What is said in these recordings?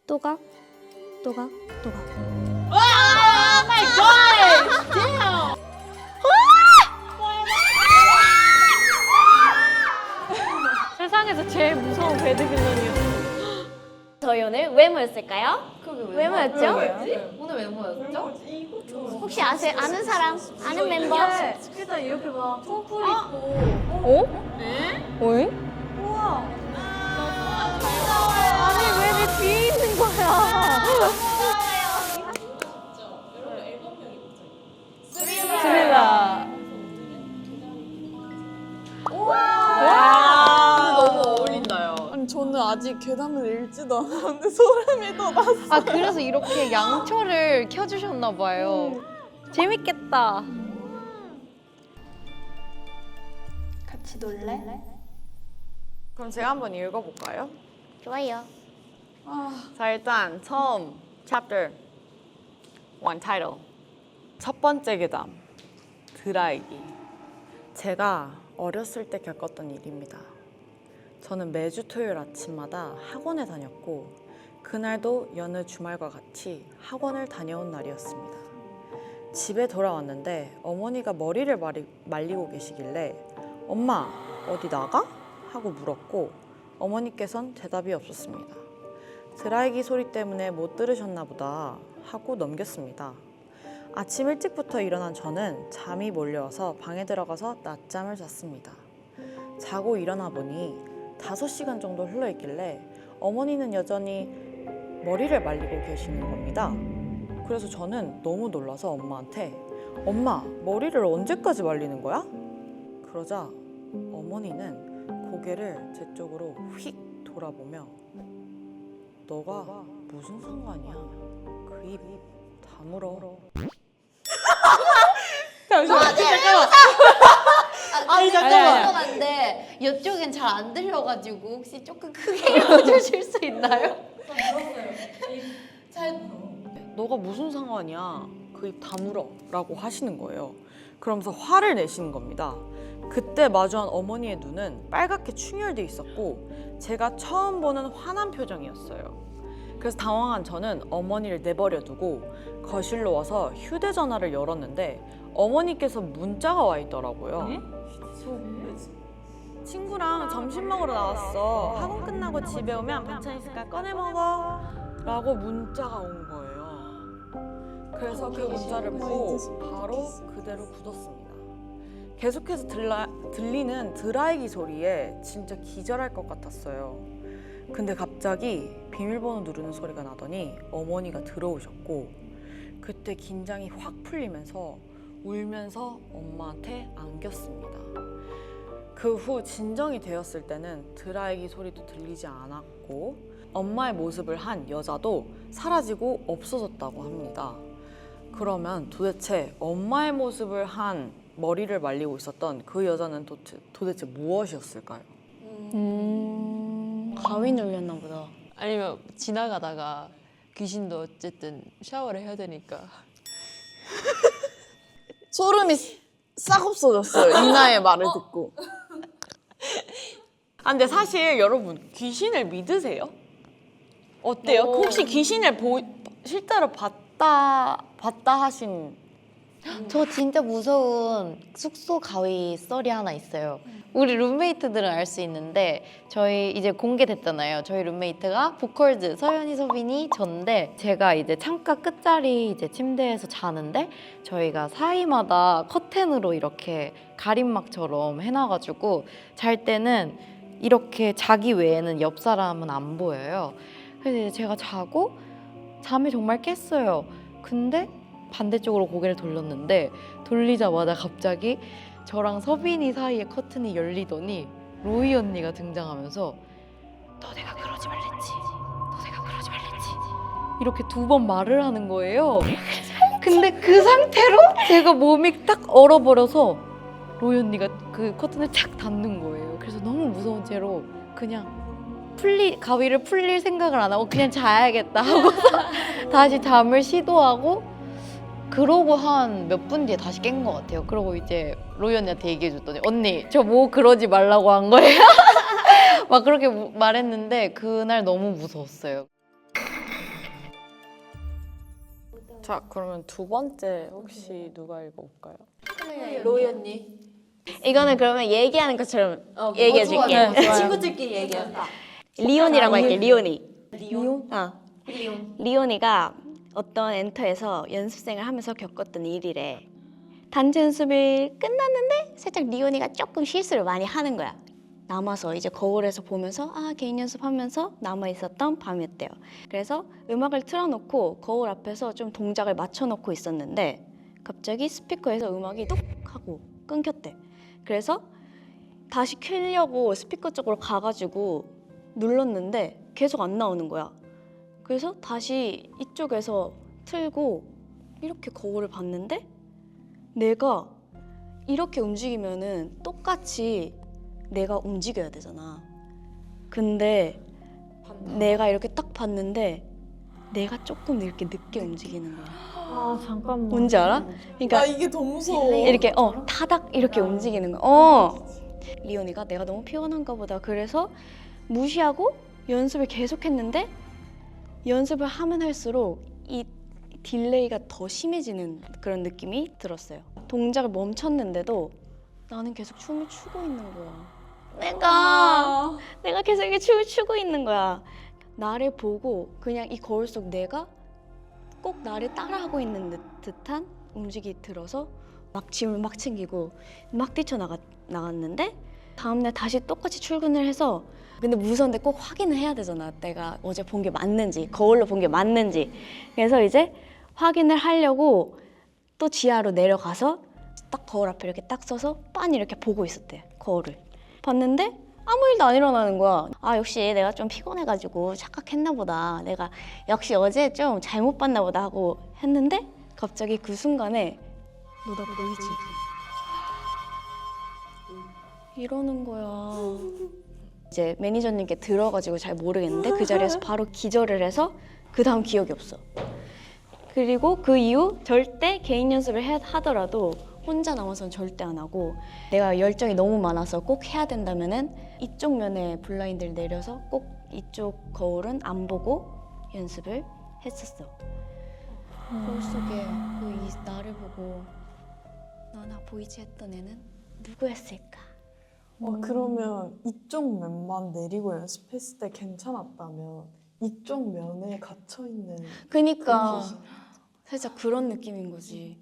또 가? 또 가? 또 가? Oh my god! Damn! 세상에서 제일 무서운 배드민턴이었어. 저희 오늘 왜 모였을까요? 왜 모였죠? 오늘 왜 모였죠? 혹시 아는 사람? 아는 멤버? 일단 이렇게 막 촛불 있고 어? 오잉? 아니 왜 내 뒤에 있는 거야? 스릴라. 너무 어울린다요. 아니 저는 아직 괴담을 읽지도 않았는데 소름이 돋았어. 아 그래서 이렇게 양초를 켜주셨나 봐요. 재밌겠다. 같이 놀래? 그럼 제가 한번 읽어볼까요? 좋아요. 자 일단 처음 chapter 1 title 첫 번째 괴담 드라이기. 제가 어렸을 때 겪었던 일입니다. 저는 매주 토요일 아침마다 학원에 다녔고 그날도 여느 주말과 같이 학원을 다녀온 날이었습니다. 집에 돌아왔는데 어머니가 머리를 말리고 계시길래 엄마 어디 나가? 하고 물었고 어머니께선 대답이 없었습니다. 드라이기 소리 때문에 못 들으셨나 보다 하고 넘겼습니다. 아침 일찍부터 일어난 저는 잠이 몰려와서 방에 들어가서 낮잠을 잤습니다. 자고 일어나 보니 5시간 정도 흘러있길래 어머니는 여전히 머리를 말리고 계시는 겁니다. 그래서 저는 너무 놀라서 엄마한테 엄마 머리를 언제까지 말리는 거야? 그러자 어머니는 고개를 제 쪽으로 휙 돌아보며 너가 무슨 상관이야? 그 입 다물어. 잠깐만. 아니 잠깐만. 죄송한데 이쪽엔 잘 안 들려가지고 혹시 조금 크게 읽어주실 수 있나요? 너가 무슨 상관이야? 그 입 다물어 라고 하시는 거예요. 그러면서 화를 내시는 겁니다. 그때 마주한 어머니의 눈은 빨갛게 충혈돼 있었고 제가 처음 보는 화난 표정이었어요. 그래서 당황한 저는 어머니를 내버려 두고 거실로 와서 휴대전화를 열었는데 어머니께서 문자가 와 있더라고요. 친구랑 점심 먹으러 나왔어. 학원 끝나고 집에 오면 반찬 있을까 꺼내 먹어 라고 문자가 온 거예요. 그래서 그 문자를 보고 바로 그대로 굳었습니다. 계속해서 들리는 드라이기 소리에 진짜 기절할 것 같았어요. 근데 갑자기 비밀번호 누르는 소리가 나더니 어머니가 들어오셨고 그때 긴장이 확 풀리면서 울면서 엄마한테 안겼습니다. 그 후 진정이 되었을 때는 드라이기 소리도 들리지 않았고 엄마의 모습을 한 여자도 사라지고 없어졌다고 합니다. 그러면 도대체 엄마의 모습을 한 머리를 말리고 있었던 그 여자는 도대체 무엇이었을까요? 가위 눌렸나 보다. 아니면 지나가다가 귀신도 어쨌든 샤워를 해야 되니까 소름이 싹 없어졌어요. 이나의 말을 듣고. 아, 근데 사실 여러분 귀신을 믿으세요? 어때요? 혹시 귀신을 실제로 봤다 하신? 저 진짜 무서운 숙소 가위 썰이 하나 있어요. 우리 룸메이트들은 알 수 있는데 저희 이제 공개됐잖아요. 저희 룸메이트가 보컬즈 서연이, 소빈이, 전데 제가 이제 창가 끝자리 이제 침대에서 자는데 저희가 사이마다 커튼으로 이렇게 가림막처럼 해놔가지고 잘 때는 이렇게 자기 외에는 옆 사람은 안 보여요. 그래서 이제 제가 자고 잠이 정말 깼어요. 근데 반대쪽으로 고개를 돌렸는데 돌리자마자 갑자기 저랑 서빈이 사이에 커튼이 열리더니 로이 언니가 등장하면서 너 내가 그러지 말랬지? 너 내가 그러지 말랬지? 이렇게 2번 말을 하는 거예요. 근데 그 상태로 제가 몸이 딱 얼어버려서 로이 언니가 그 커튼을 착 닫는 거예요. 그래서 너무 무서운 채로 그냥 가위를 풀릴 생각을 안 하고 그냥 자야겠다 하고서 다시 잠을 시도하고 그러고 한 몇 분 뒤에 다시 깬 것 같아요. 그러고 이제 로이 언니한테 얘기해줬더니 언니 저 뭐 그러지 말라고 한 거예요? 막 그렇게 말했는데 그날 너무 무서웠어요. 자, 그러면 두 번째 혹시 누가 읽어볼까요? 로이 언니. 이거는 그러면 얘기하는 것처럼 얘기해줄게. 네, 좋아요. 친구들끼리 얘기한다. 리온이라고 할게. 리온이. 리온? 리온이가 어떤 엔터에서 연습생을 하면서 겪었던 일이래. 단체 연습이 끝났는데 살짝 리온이가 조금 실수를 많이 하는 거야. 남아서 이제 거울에서 보면서 개인 연습하면서 남아 있었던 밤이었대요. 그래서 음악을 틀어놓고 거울 앞에서 좀 동작을 맞춰놓고 있었는데 갑자기 스피커에서 음악이 뚝 하고 끊겼대. 그래서 다시 켜려고 스피커 쪽으로 가가지고 눌렀는데 계속 안 나오는 거야. 그래서 다시 이쪽에서 틀고 이렇게 거울을 봤는데 내가 이렇게 움직이면은 똑같이 내가 움직여야 되잖아. 근데 내가 이렇게 딱 봤는데 내가 조금 이렇게 늦게 움직이는 거야. 아, 잠깐만. 뭔지 알아? 그러니까 이게 더 무서워. 이렇게 타닥 이렇게 움직이는 거야. 리온이가 내가 너무 피곤한가 보다. 그래서 무시하고 연습을 계속했는데 연습을 하면 할수록 이 딜레이가 더 심해지는 그런 느낌이 들었어요. 동작을 멈췄는데도 나는 계속 춤을 추고 있는 거야. 내가 계속 이렇게 춤을 추고 있는 거야. 나를 보고 그냥 이 거울 속 내가 꼭 나를 따라하고 있는 듯한 움직이 들어서 막 짐을 막 챙기고 막 뛰쳐나갔는데 다음날 다시 똑같이 출근을 해서 근데 무서운데 꼭 확인을 해야 되잖아. 내가 어제 본 게 맞는지 거울로 본 게 맞는지. 그래서 이제 확인을 하려고 또 지하로 내려가서 딱 거울 앞에 이렇게 딱 서서 빤히 이렇게 보고 있었대. 거울을 봤는데 아무 일도 안 일어나는 거야. 역시 내가 좀 피곤해가지고 착각했나 보다. 내가 역시 어제 좀 잘못 봤나 보다 하고 했는데 갑자기 그 순간에 너 나 보이지? 이러는 거야. 이제 매니저님께 들어가지고 잘 모르겠는데 그 자리에서 바로 기절을 해서 그 다음 기억이 없어. 그리고 그 이후 절대 개인 연습을 하더라도 혼자 남아서는 절대 안 하고 내가 열정이 너무 많아서 꼭 해야 된다면은 이쪽 면에 블라인드를 내려서 꼭 이쪽 거울은 안 보고 연습을 했었어. 거울 속에 이 나를 보고 너 나 보이지 했던 애는 누구였을까? 그러면 이쪽 면만 내리고 연습했을 때 괜찮았다면 이쪽 면에 갇혀있는 그니까 살짝 그런 느낌인 거지.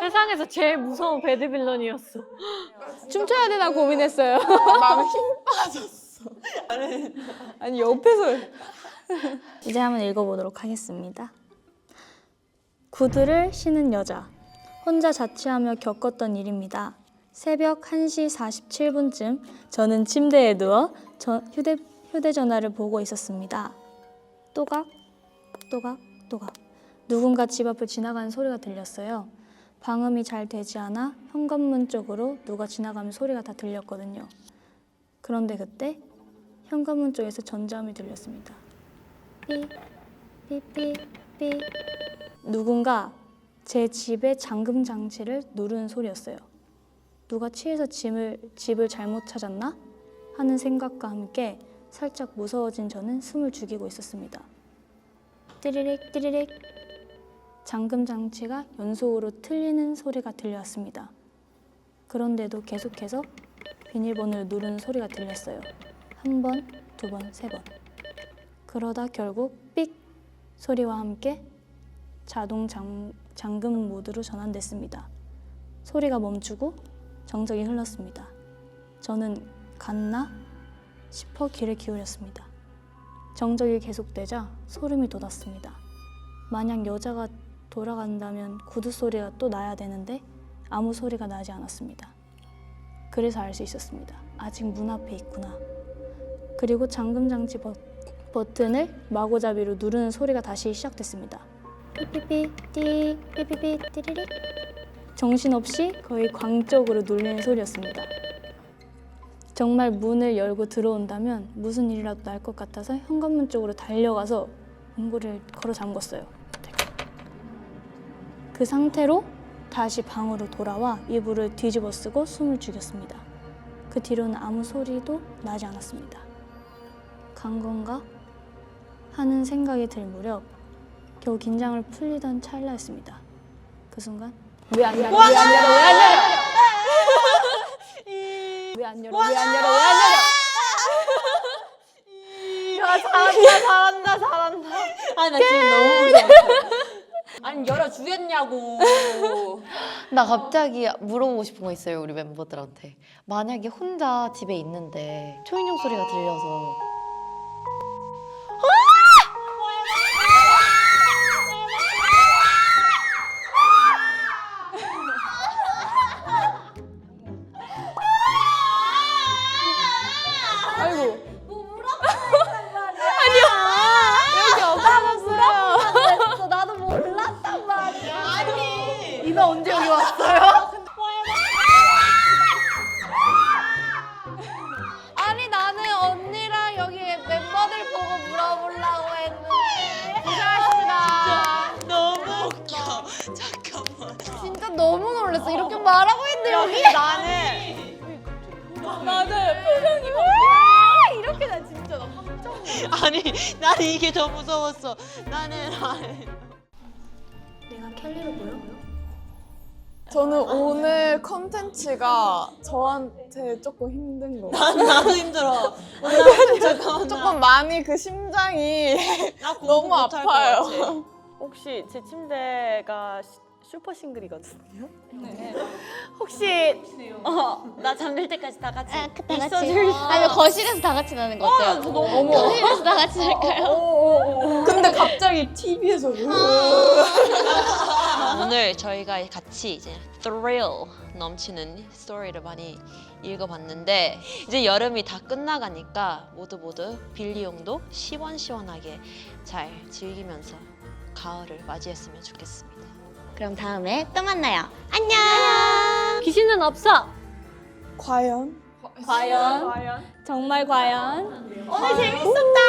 세상에서 제일 무서운 배드빌런이었어. 춤춰야 되나 고민했어요. 나는 힘 빠졌어. 아니 옆에서 이제 한번 읽어보도록 하겠습니다. 구두를 신은 여자. 혼자 자취하며 겪었던 일입니다. 새벽 1시 47분쯤 저는 침대에 누워 휴대전화를 보고 있었습니다. 또각, 또각, 또각. 누군가 집 앞을 지나가는 소리가 들렸어요. 방음이 잘 되지 않아 현관문 쪽으로 누가 지나가는 소리가 다 들렸거든요. 그런데 그때 현관문 쪽에서 전자음이 들렸습니다. 삐, 삐, 삐, 삐. 누군가 제 집의 잠금 장치를 누르는 소리였어요. 누가 취해서 집을 잘못 찾았나? 하는 생각과 함께 살짝 무서워진 저는 숨을 죽이고 있었습니다. 띠리릭 띠리릭. 잠금 장치가 연속으로 틀리는 소리가 들려왔습니다. 그런데도 계속해서 비밀번호를 누르는 소리가 들렸어요. 한 번, 두 번, 세 번. 그러다 결국 삑 소리와 함께 자동 잠금 모드로 전환됐습니다. 소리가 멈추고 정적이 흘렀습니다. 저는 갔나 싶어 귀를 기울였습니다. 정적이 계속되자 소름이 돋았습니다. 만약 여자가 돌아간다면 구두 소리가 또 나야 되는데 아무 소리가 나지 않았습니다. 그래서 알 수 있었습니다. 아직 문 앞에 있구나. 그리고 잠금장치 버튼을 마구잡이로 누르는 소리가 다시 시작됐습니다. 삐삐삐 띠 삐삐삐 띠리릭. 정신없이 거의 광적으로 눌리는 소리였습니다. 정말 문을 열고 들어온다면 무슨 일이라도 날 것 같아서 현관문 쪽으로 달려가서 문고리를 걸어 잠궜어요. 그 상태로 다시 방으로 돌아와 이불을 뒤집어 쓰고 숨을 죽였습니다. 그 뒤로는 아무 소리도 나지 않았습니다. 간 건가? 하는 생각이 들 무렵 겨우 긴장을 풀리던 찰나였습니다. 그 순간 왜 안 열어? 왜 안 열어? 왜 안 열어? 왜 안 열어? 왜 안 열어? 왜 안 열어? 야 잘한다. 아, 나 지금 너무 무서워. 아니, 열어주겠냐고. 나 갑자기 물어보고 싶은 거 있어요, 우리 멤버들한테. 만약에 혼자 집에 있는데 초인종 소리가 들려서 나도 몰랐단 말이야. 이나 언제 여기 왔어요? 아니, 나는 언니랑 여기 멤버들 보고 물어보려고 했는데. 고생하셨습니다. 너무 웃겨. 잠깐만. 진짜 너무 놀랐어. 이렇게 말하고 있는데 여기. 이렇게 나 진짜 나 깜짝 놀랐어. 아니 나는 이게 더 무서웠어. 나는 내가 켈리로 보여? 저는 오늘 컨텐츠가 저한테 조금 힘든 거. 나도 힘들어. 잠깐만. 조금 많이 그 심장이 나 공부 너무 못할 것 아파요. 같아. 혹시 제 침대가 슈퍼 싱글이거든요. 혹시 나 잠들 때까지 다 같이 있어줄 수 아니면 거실에서 다 같이 나는 거 어때요? 거실에서 다 같이 잘까요? 근데 갑자기 TV에서 오늘 저희가 같이 이제 thrill 넘치는 스토리를 많이 읽어봤는데 이제 여름이 다 끝나가니까 모두 빌리용도 시원시원하게 잘 즐기면서 가을을 맞이했으면 좋겠습니다. 그럼 다음에 또 만나요. 안녕. 귀신은 없어. 과연? 과연? 정말 과연? 오늘 재밌었다.